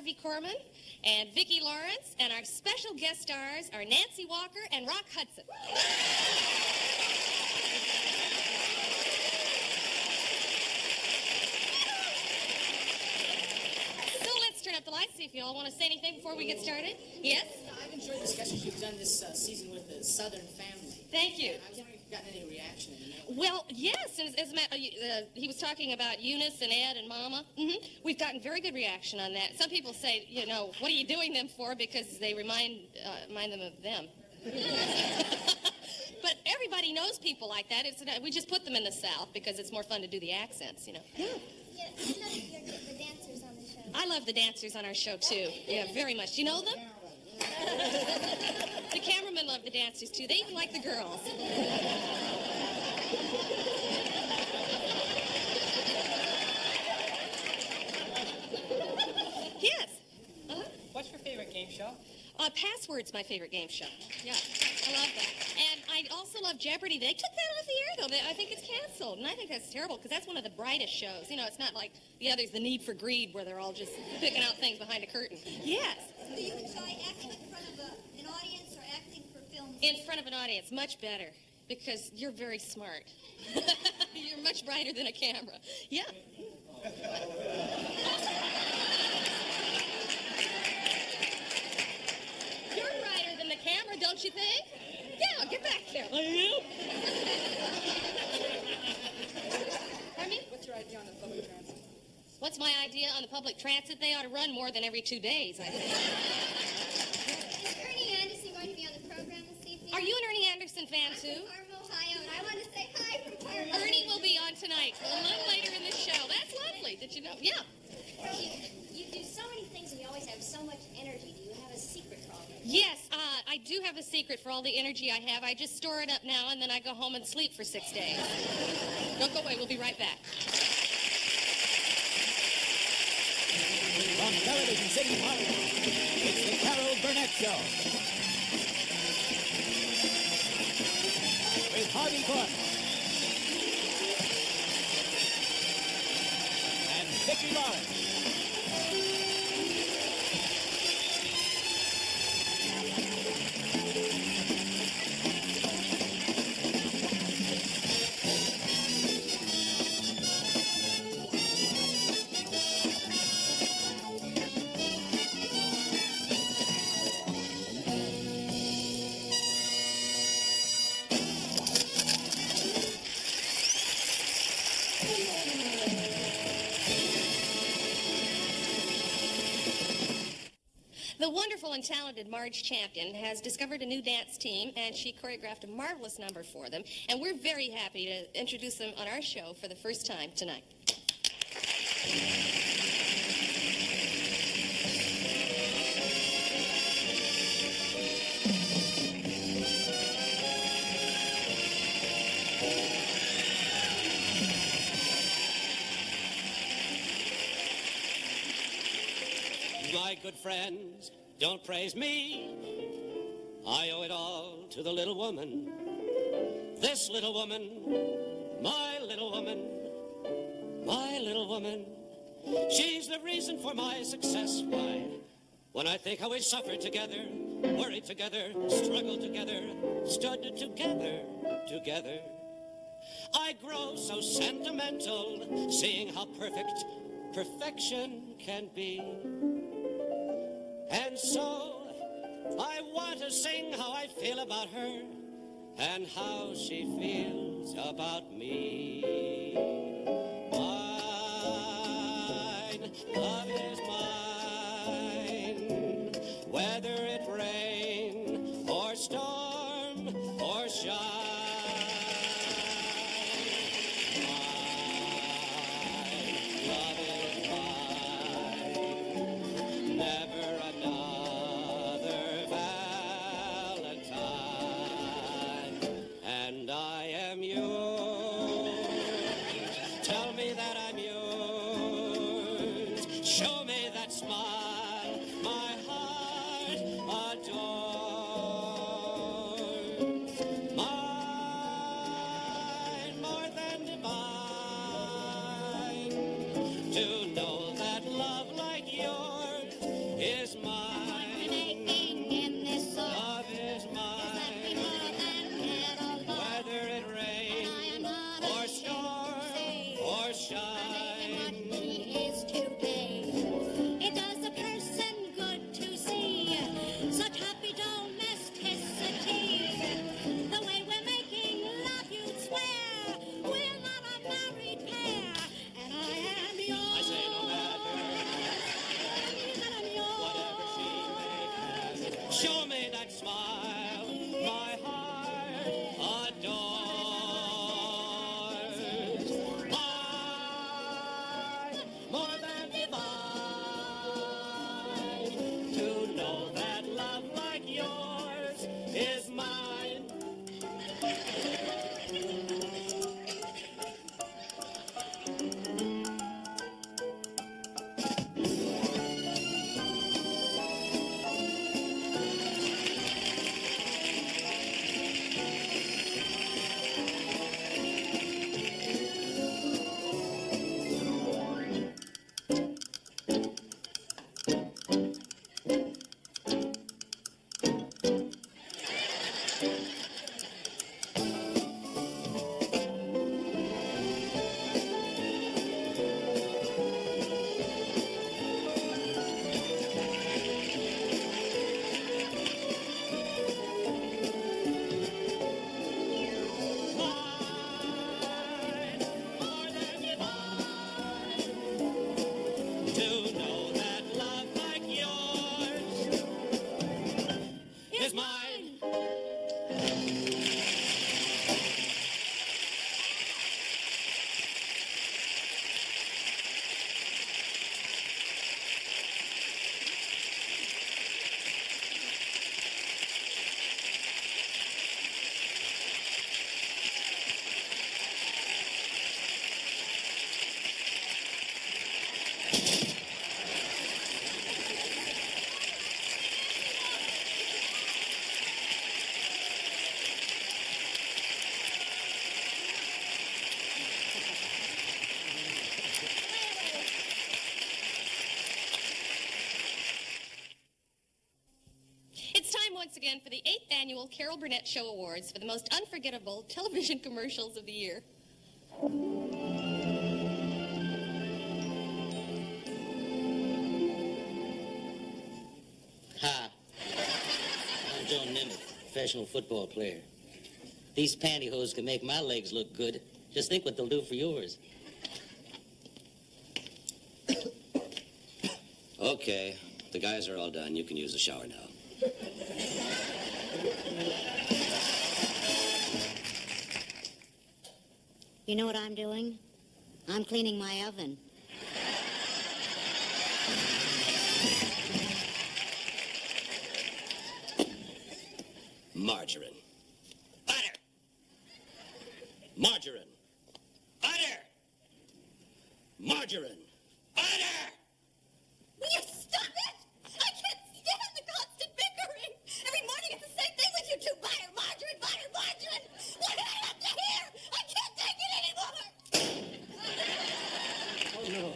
Harvey Korman and Vicki Lawrence, and our special guest stars are Nancy Walker and Rock Hudson. So let's turn up the lights, see if you all want to say anything before we get started. Yes? I've enjoyed the sketches you've done this season with the Southern family. Thank you. I was wondering if you've gotten any reaction in the mail. Well, yes, he was talking about Eunice and Ed and Mama. We've gotten very good reaction on that. Some people say, what are you doing them for? Because they remind them of them. But everybody knows people like that. We just put them in the South because it's more fun to do the accents, Yeah. Yeah, you know the dancers on the show. I love the dancers on our show, too. Yeah, very much. Do you know them? The cameramen love the dancers, too. They even like the girls. Yes. What's your favorite game show? Password's my favorite game show. Yeah, I love that. And I also love Jeopardy. They took that off the air, though. I think it's canceled, and I think that's terrible, because that's one of the brightest shows. It's not like the others, The Need for Greed, where they're all just picking out things behind a curtain. Yes. Do you enjoy acting in front of an audience or acting for films? In front of an audience, much better, because you're very smart. You're much brighter than a camera. Yeah. You're brighter than the camera, don't you think? Yeah, get back there. I am. Pardon me? What's your idea on the public transit? What's my idea on the public transit? They ought to run more than every 2 days, I think. Is Ernie Anderson going to be on the program this evening? Are you an Ernie Anderson fan, I'm too? from Parma, Ohio, and I want to say hi from Parma. Ernie will be on tonight, a little later in the show. That's lovely. Did you know? Yeah. You do so many things, and you always have so much energy. Do you have a secret for all that? Yes, I do have a secret for all the energy I have. I just store it up now, and then I go home and sleep for 6 days. Don't go away. We'll be right back. From Television City, Hollywood, it's the Carol Burnett Show. With Harvey Korman and Vicki Lawrence. The wonderful and talented Marge Champion has discovered a new dance team, and she choreographed a marvelous number for them. And we're very happy to introduce them on our show for the first time tonight. My good friends, don't praise me. I owe it all to the little woman. This little woman, my little woman, my little woman. She's the reason for my success. Why? When I think how we suffered together, worried together, struggled together, stood together, together, I grow so sentimental, seeing how perfect perfection can be. And so, I want to sing how I feel about her and how she feels about me. Mine, love is mine, whether it rain or storm or shine. Show me that smile my heart adores. I, more than divine, to know that love like yours is mine. Once again for the 8th annual Carol Burnett Show Awards for the most unforgettable television commercials of the year. Hi. I'm Joe Namath, professional football player. These pantyhose can make my legs look good. Just think what they'll do for yours. Okay, the guys are all done. You can use the shower now. You know what I'm doing? I'm cleaning my oven. Margarine. Butter! Margarine. Butter! Margarine. Butter! Will you stop it? I can't stand the constant bickering. Every morning it's the same thing with you two. Butter, margarine, butter, margarine. What did I have to hear? I can't take it anymore. Oh, no.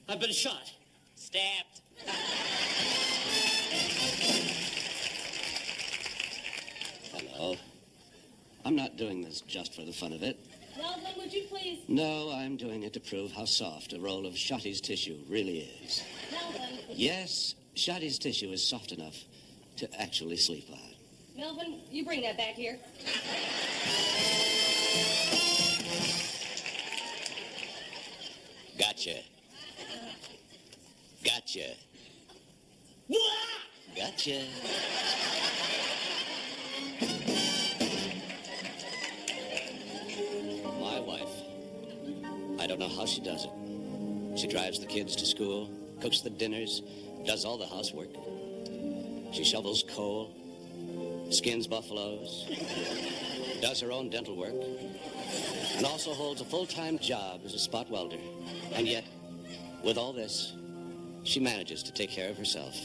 I've been shot. Stabbed. Hello. I'm not doing this just for the fun of it. Melvin, would you please? No, I'm doing it to prove how soft a roll of Shotty's tissue really is. Melvin. Yes, Shotty's tissue is soft enough to actually sleep on. Melvin, you bring that back here. Gotcha. Gotcha. Gotcha. My wife. I don't know how she does it. She drives the kids to school, cooks the dinners, does all the housework. She shovels coal, skins buffaloes, does her own dental work, and also holds a full-time job as a spot welder. And yet, with all this, she manages to take care of herself.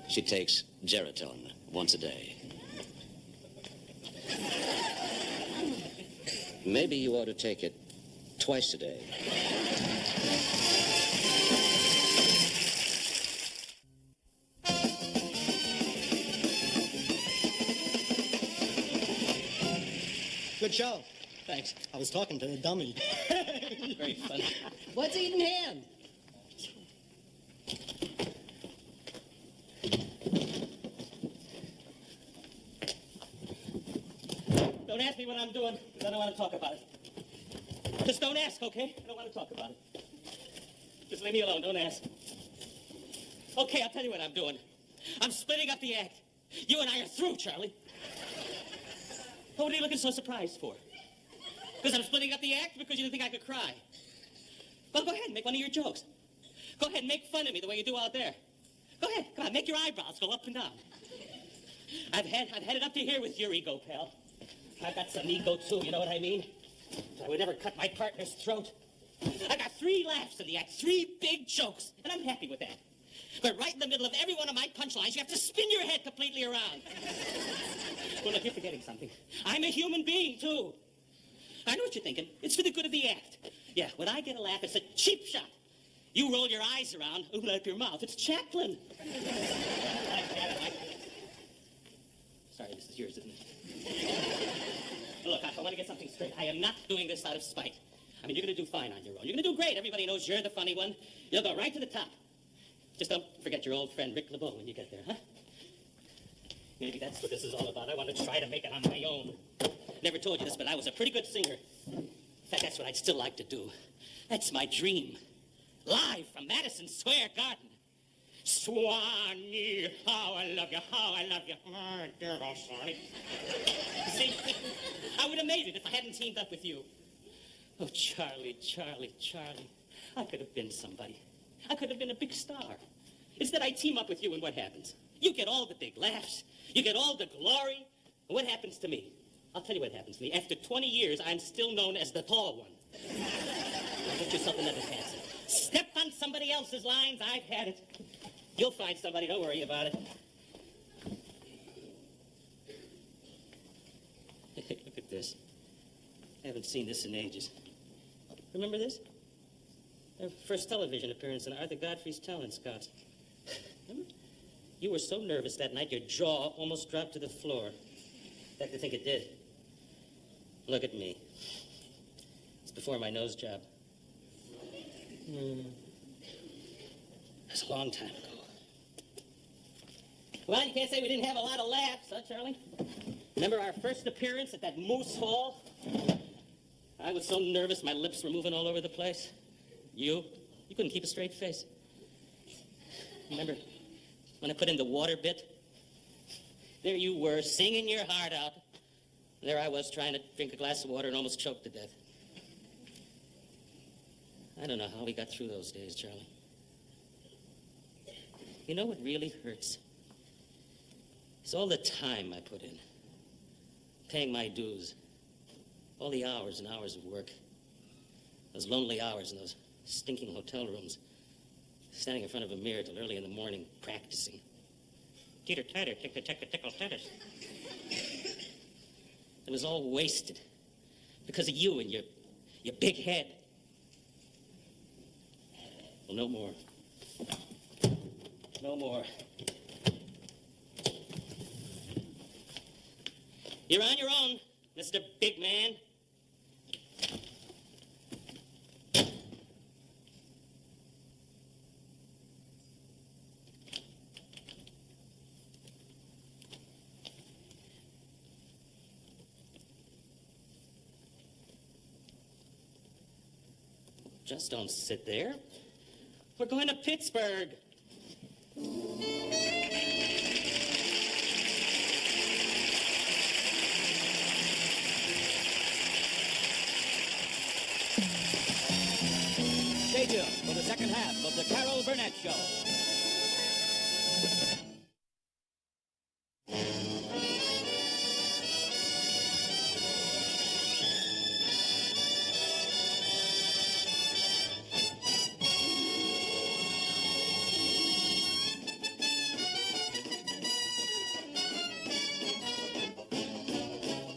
She takes Geritone once a day. Maybe you ought to take it twice a day. Good show. Thanks. I was talking to a dummy. Very funny. What's eating ham? Don't ask me what I'm doing, because I don't want to talk about it. Just don't ask, okay? I don't want to talk about it. Just leave me alone, don't ask. Okay, I'll tell you what I'm doing. I'm splitting up the act. You and I are through, Charlie. What are you looking so surprised for? Because I'm splitting up the act? Because you didn't think I could cry? Well, go ahead and make one of your jokes. Go ahead and make fun of me the way you do out there. Go ahead. Come on, make your eyebrows go up and down. I've had it up to here with your ego, pal. I've got some ego, too, you know what I mean? I would never cut my partner's throat. I got 3 laughs in the act, 3 big jokes, and I'm happy with that. But right in the middle of every one of my punchlines, you have to spin your head completely around. Well, look, you're forgetting something. I'm a human being, too. I know what you're thinking. It's for the good of the act. Yeah, when I get a laugh, it's a cheap shot. You roll your eyes around, open up your mouth. It's Chaplin. Sorry, this is yours, isn't it? Look, I want to get something straight. I am not doing this out of spite. I mean, you're going to do fine on your own. You're going to do great. Everybody knows you're the funny one. You'll go right to the top. Just don't forget your old friend Rick LeBeau when you get there, huh? Maybe that's what this is all about. I want to try to make it on my own. Never told you this, but I was a pretty good singer. In fact, that's what I'd still like to do. That's my dream. Live from Madison Square Garden. Swanee, how I love you, how I love you. Oh, dear old Swanee. See, I would have made it if I hadn't teamed up with you. Oh, Charlie, Charlie, Charlie. I could have been somebody. I could have been a big star. Instead, I team up with you, and what happens? You get all the big laughs. You get all the glory. And what happens to me? I'll tell you what happens to me. After 20 years, I'm still known as the tall one. Now, get yourself another chance. Step on somebody else's lines. I've had it. You'll find somebody. Don't worry about it. Look at this. I haven't seen this in ages. Remember this? Our first television appearance in Arthur Godfrey's Talent Scouts. Remember? You were so nervous that night, your jaw almost dropped to the floor. In fact, I think it did. Look at me. It's before my nose job. That's a long time ago. Well, you can't say we didn't have a lot of laughs, huh, Charlie? Remember our first appearance at that Moose Hall? I was so nervous, my lips were moving all over the place. You couldn't keep a straight face. Remember when I put in the water bit? There you were, singing your heart out. There I was trying to drink a glass of water and almost choked to death. I don't know how we got through those days, Charlie. You know what really hurts? It's all the time I put in. Paying my dues. All the hours and hours of work. Those lonely hours in those stinking hotel rooms. Standing in front of a mirror till early in the morning, practicing. Teeter-tatter, tickle-tickle, tatters. It was all wasted. Because of you and your big head. Well, no more. No more. You're on your own, Mr. Big Man. Just don't sit there. We're going to Pittsburgh. Stay tuned for the second half of the Carol Burnett Show.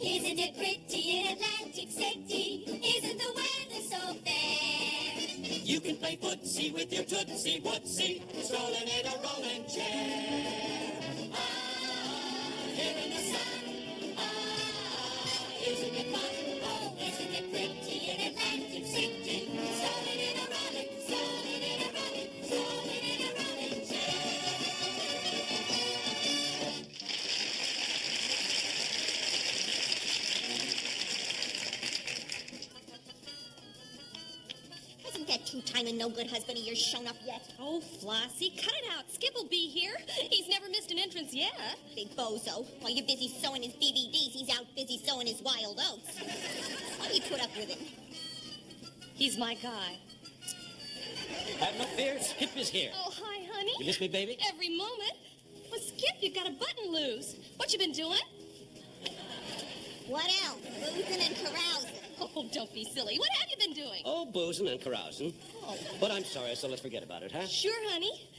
Isn't it pretty in Atlantic City? Isn't the weather so fair? You can play footsie with your tootsie wootsy, strolling in a rolling chair. Here in the sun. Isn't it fun? Oh, isn't it pretty in Atlantic City? Strolling in a rolling, strolling in a rolling, strolling in a rolling chair. Hasn't that two-timing no-good husband of yours shown up yet? Oh, Flossie, cut it out. Skip will be here. He's never missed an entrance yet. Big bozo. While you're busy sewing his DVDs, he's out busy sowing his wild oats. Why do you put up with him? He's my guy. Have no fear, Skip is here. Oh, hi, honey. You miss me, baby? Every moment. Well, Skip, you got a button loose. What you been doing? What else? Boozing and carousing. Oh, don't be silly. What have you been doing? Oh, boozing and carousing. Oh. But I'm sorry, so let's forget about it, huh? Sure, honey.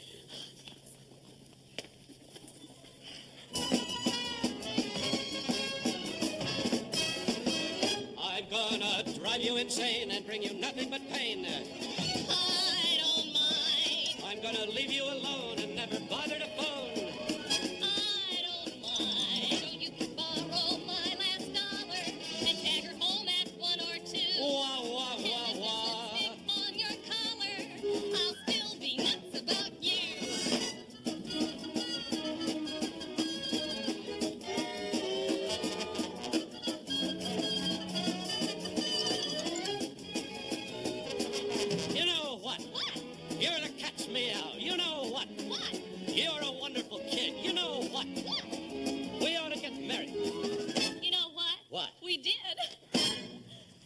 I'm gonna drive you insane and bring you nothing but pain. I don't mind. I'm gonna leave you alone and never bother to phone. I don't mind. Oh, you can borrow my last dollar and tag her home at 1 or 2. Wah, wah, And wah, if wah. it doesn't fit on your collar, I'll still be nuts about you. You know what? What? You're the cat's meow. You know what? What? You're a wonderful kid. You know what? What? We ought to get married. You know what? What? We did.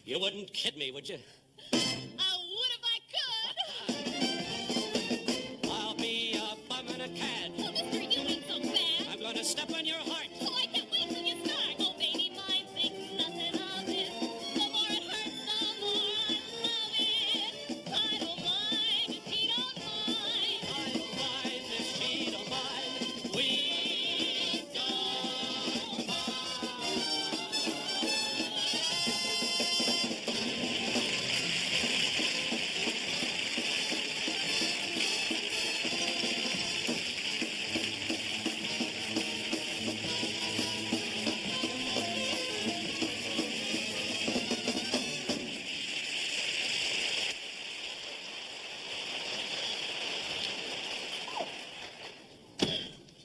You wouldn't kid me, would you? I would if I could. I'll be a bum and a cad. Oh, mister, you ain't so bad. I'm gonna step on your heart. Oh, I can't wait till you start. Oh, baby, mine thinks nothing of it. The more it hurts, the more I love it. I don't mind if he don't mind. I don't mind if she don't mind. We don't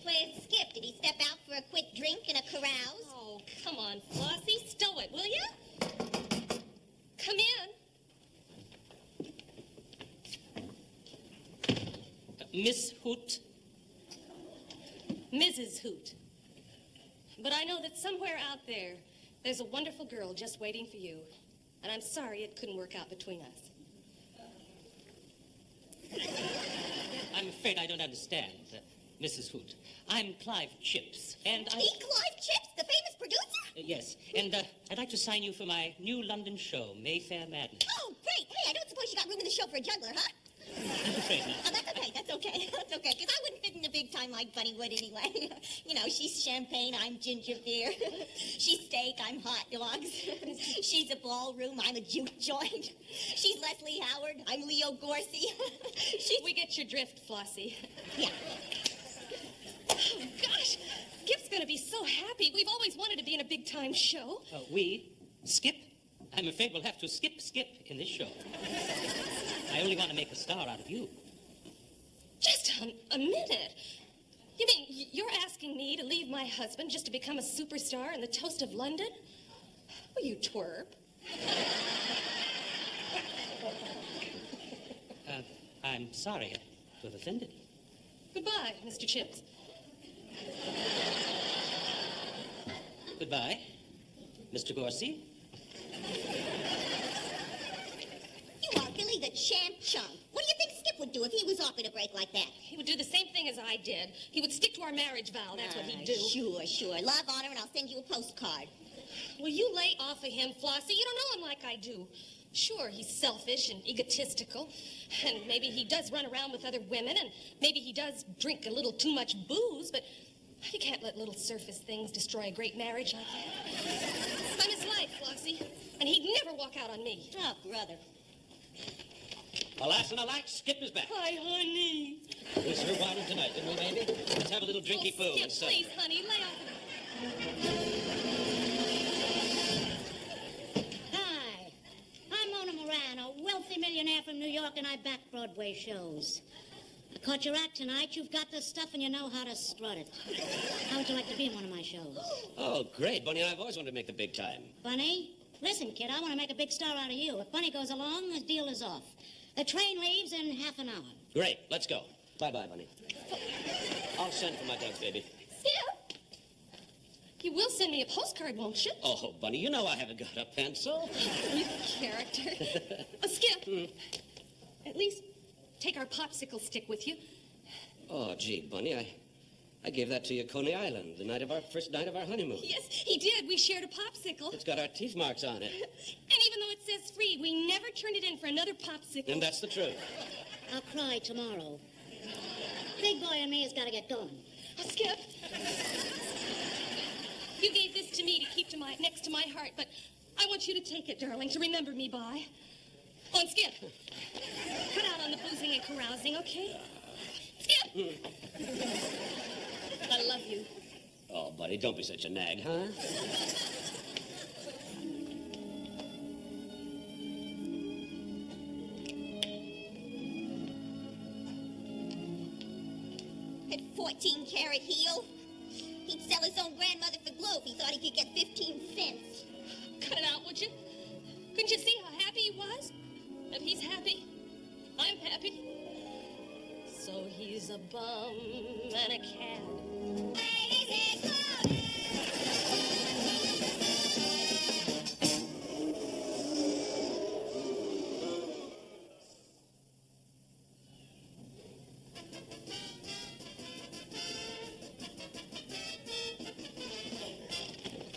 Where's Skip? Did he step out for a quick drink and a carouse? Oh, come on, Flossie. Stow it, will you? Come in. Miss Hoot, Mrs. Hoot. But I know that somewhere out there, there's a wonderful girl just waiting for you. And I'm sorry it couldn't work out between us. I'm afraid I don't understand, Mrs. Hoot. I'm Clive Chips, and I... He, Clive Chips, the famous producer? Yes, and I'd like to sign you for my new London show, Mayfair Madness. Oh, great. Hey, I don't suppose you got room in the show for a juggler, huh? I'm afraid not. Oh, that's okay. That's okay. That's okay. Because I wouldn't fit in a big time like Bunny would anyway. You know, she's champagne, I'm ginger beer. She's steak, I'm hot dogs. She's a ballroom, I'm a juke joint. She's Leslie Howard, I'm Leo Gorsey. We get your drift, Flossie. Yeah. Oh, gosh. Skip's going to be so happy. We've always wanted to be in a big-time show. Skip? I'm afraid we'll have to skip in this show. I only want to make a star out of you. Just a minute. You mean you're asking me to leave my husband just to become a superstar and the toast of London? Well, you twerp. I'm sorry to have offended you. Goodbye, Mr. Chips. Goodbye, Mr. Gorsey. You are Billy the Champ Chunk. What do you think Skip would do if he was offered a break like that? He would do the same thing as I did. He would stick to our marriage vow. That's what he'd do. Sure. Love, honor, and I'll send you a postcard. Will you lay off of him, Flossie? You don't know him like I do. Sure, he's selfish and egotistical, and maybe he does run around with other women, and maybe he does drink a little too much booze, but you can't let little surface things destroy a great marriage like that. I'm his life, Flossie, and he'd never walk out on me. Oh, brother. Alas and alack, Skip is back. Hi, honey. We served wine tonight, didn't we, baby? Let's have a little drinky poo. Skip, please, honey, lay off of me. Hi, I'm Mona Moran, a wealthy millionaire from New York, and I back Broadway shows. I caught your act tonight. You've got the stuff and you know how to strut it. How would you like to be in one of my shows? Oh, great. Bunny and I've always wanted to make the big time. Bunny? Listen, kid, I want to make a big star out of you. If Bunny goes along, the deal is off. The train leaves in half an hour. Great, let's go. Bye-bye, Bunny. I'll send for my ducks, baby. Skip! You will send me a postcard, won't you? Oh, Bunny, you know I haven't got a pencil. You character. Skip, at least take our popsicle stick with you. Oh, gee, Bunny, I gave that to you at Coney Island, the first night of our honeymoon. Yes, he did. We shared a popsicle. It's got our teeth marks on it. And even though it says free, we never turned it in for another popsicle. And that's the truth. I'll cry tomorrow. Big boy and me has got to get going. Oh, Skip. You gave this to me to keep next to my heart, but I want you to take it, darling, to remember me by. Oh, and Skip. Cut out on the boozing and carousing, okay? Skip! I love you. Oh, buddy, don't be such a nag, huh? At 14-carat heel, he'd sell his own grandmother for glue if he thought he could get 15 cents. Cut it out, would you? Couldn't you see how happy he was? If he's happy, I'm happy. So he's a bum and a cad. Ladies and clowns!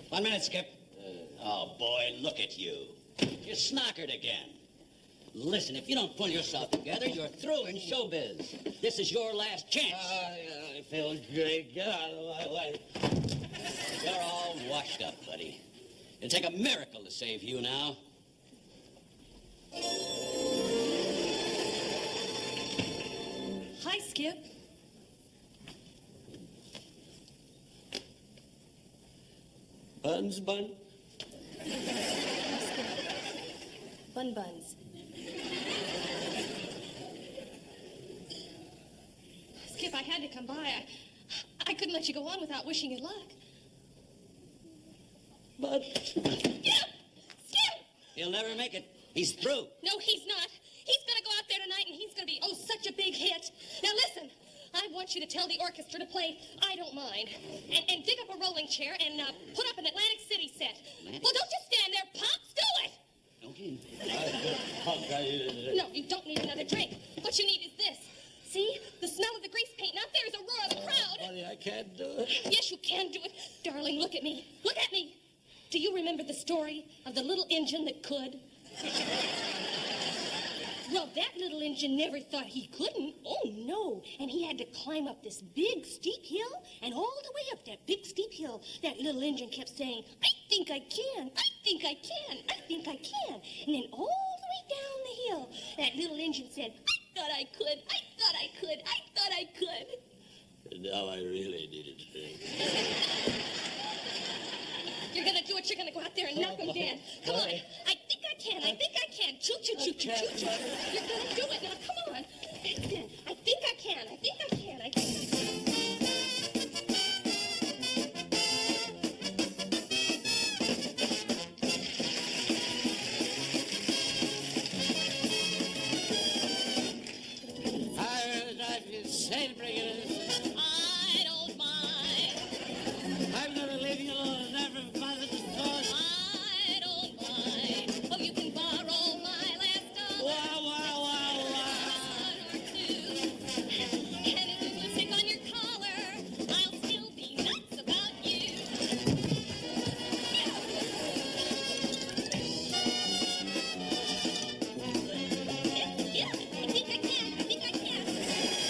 One minute, Skip. Oh, boy, look at you. You're snockered again. Listen, if you don't pull yourself together, you're through in showbiz. This is your last chance. I feel great. Get out of my way. You're all washed up, buddy. It'll take a miracle to save you now. Hi, Skip. Buns, bun. Bun buns. Skip, I had to come by. I couldn't let you go on without wishing you luck. But Skip! Skip! He'll never make it. He's through. No, he's not. He's going to go out there tonight, and he's going to be, such a big hit. Now, listen. I want you to tell the orchestra to play I Don't Mind. And dig up a rolling chair and put up an Atlantic City set. Atlantic? Well, don't just stand there. Pops, do it! Okay. No, you don't need another drink. What you need is this. See? The smell of the grease paint. Out there is a roar of the crowd. Bunny, I can't do it. Yes, you can do it. Darling, look at me. Look at me. Do you remember the story of the little engine that could? Well, that little engine never thought he couldn't. Oh, no. And he had to climb up this big, steep hill. And all the way up that big, steep hill, that little engine kept saying, I think I can. I think I can. I think I can. And then all the way down the hill, that little engine said, I thought I could. I thought I could. I thought I could. Now I really need a drink. You're going to do it. You're going to go out there and knock him dead. Come on. I think I can. I think I can. Choo, choo, choo, choo, choo, choo. You're going to do it. Now, come on. That's it. I think I can. I think I can. I think I can. I don't mind. I'm never leaving alone. Never bother to talk. I don't mind. Oh, you can borrow my last dollar. One or two. And if you stick on your collar, I'll still be nuts about you. Yeah, I think I can. I think I can.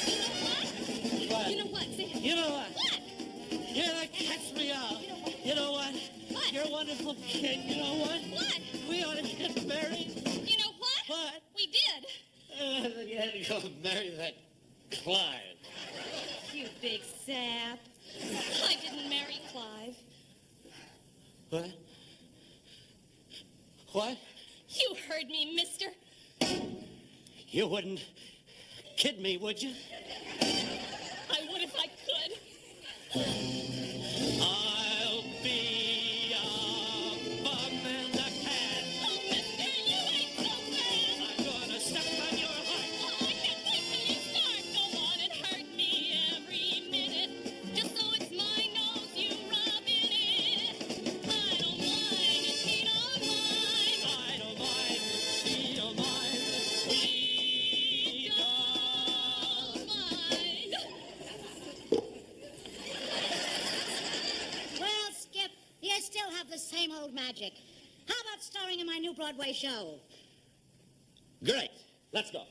You know what? What? You know what? Say it. You know what? What? You're like catch me out. You know what? What? You're a wonderful kid. You know what? What? We ought to get married. You know what? What? We did. You had to go marry that Clyde. You big sap. I didn't marry Clive. What? What? You heard me, mister. You wouldn't kid me, would you? I would if I could. I'll be a bum and a cat. Oh, mister, you ain't so bad. I'm gonna step on your new Broadway show. Great. Let's go.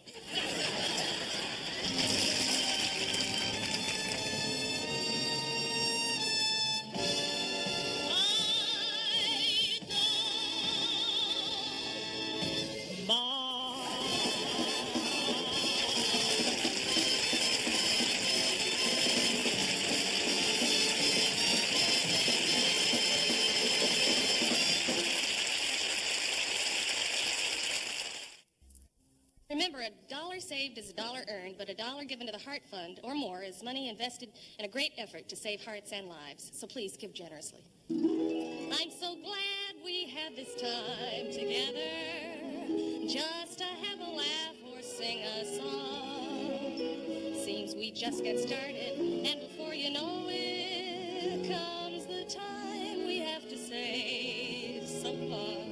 Remember, a dollar saved is a dollar earned, but a dollar given to the Heart Fund or more is money invested in a great effort to save hearts and lives. So please give generously. I'm so glad we had this time together, just to have a laugh or sing a song. Seems we just got started, and before you know it, comes the time we have to say so long.